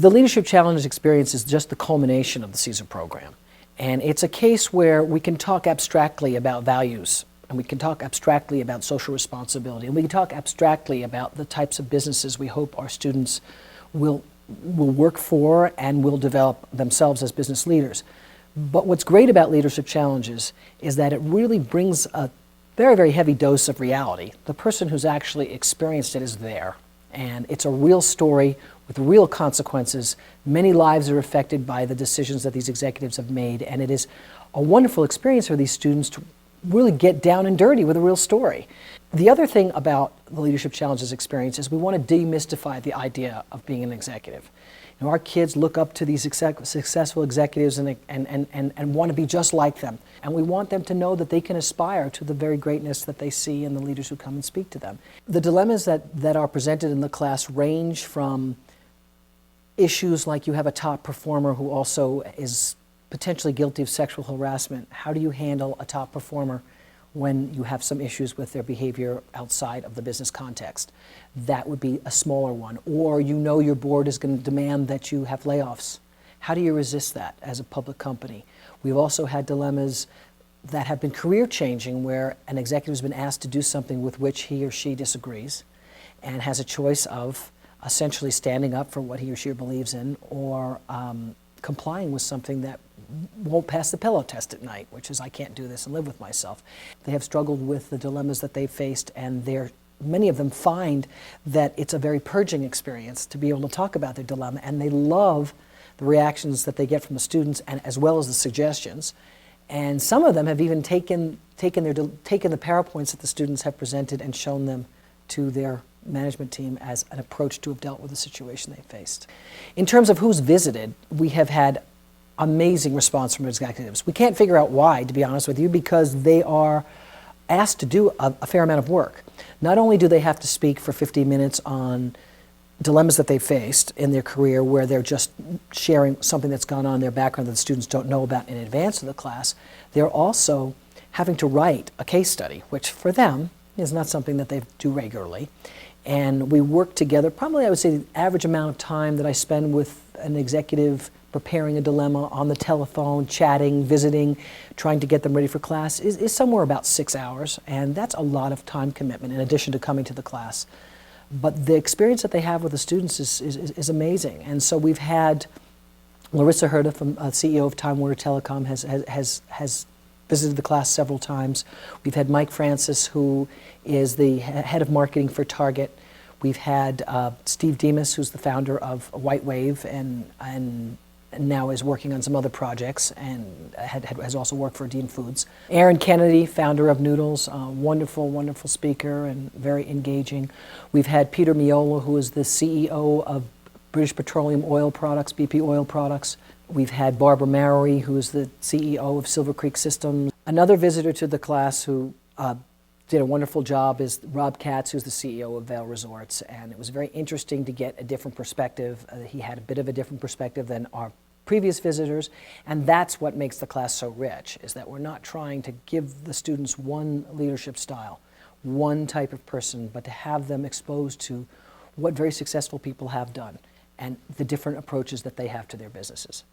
The Leadership Challenge experience is just the culmination of the CSER program. And it's a case where we can talk abstractly about values, and we can talk abstractly about social responsibility, and we can talk abstractly about the types of businesses we hope our students will work for and will develop themselves as business leaders. But what's great about Leadership Challenges is that it really brings a very, very heavy dose of reality. The person who's actually experienced it is there, and it's a real story with real consequences. Many lives are affected by the decisions that these executives have made, and it is a wonderful experience for these students to really get down and dirty with a real story. The other thing about the Leadership Challenges experience is we want to demystify the idea of being an executive. You know, our kids look up to these successful executives and want to be just like them. And we want them to know that they can aspire to the very greatness that they see in the leaders who come and speak to them. The dilemmas that are presented in the class range from issues like you have a top performer who also is potentially guilty of sexual harassment. How do you handle a top performer when you have some issues with their behavior outside of the business context? That would be a smaller one. Or you know your board is going to demand that you have layoffs. How do you resist that as a public company? We've also had dilemmas that have been career-changing where an executive has been asked to do something with which he or she disagrees and has a choice of essentially standing up for what he or she believes in or complying with something that won't pass the pillow test at night, which is I can't do this and live with myself. They have struggled with the dilemmas that they've faced, and many of them find that it's a very purging experience to be able to talk about their dilemma, and they love the reactions that they get from the students and as well as the suggestions. And some of them have even taken the PowerPoints that the students have presented and shown them to their management team as an approach to have dealt with the situation they faced. In terms of who's visited, we have had amazing response from executives. We can't figure out why, to be honest with you, because they are asked to do a fair amount of work. Not only do they have to speak for 50 minutes on dilemmas that they faced in their career where they're just sharing something that's gone on in their background that the students don't know about in advance of the class, they're also having to write a case study, which for them is not something that they do regularly. And we work together. Probably I would say the average amount of time that I spend with an executive preparing a dilemma on the telephone, chatting, visiting, trying to get them ready for class is somewhere about 6 hours. And that's a lot of time commitment in addition to coming to the class. But the experience that they have with the students is amazing. And so we've had Larissa Herta, CEO of Time Warner Telecom, has visited the class several times. We've had Mike Francis, who is the head of marketing for Target. We've had Steve Demas, who's the founder of White Wave and now is working on some other projects and has also worked for Dean Foods. Aaron Kennedy, founder of Noodles, wonderful, wonderful speaker and very engaging. We've had Peter Miola, who is the CEO of British Petroleum Oil Products, BP Oil Products. We've had Barbara Mowry, who is the CEO of Silver Creek Systems. Another visitor to the class who did a wonderful job is Rob Katz, who's the CEO of Vail Resorts, and it was very interesting to get a different perspective. He had a bit of a different perspective than our previous visitors, and that's what makes the class so rich, is that we're not trying to give the students one leadership style, one type of person, but to have them exposed to what very successful people have done and the different approaches that they have to their businesses.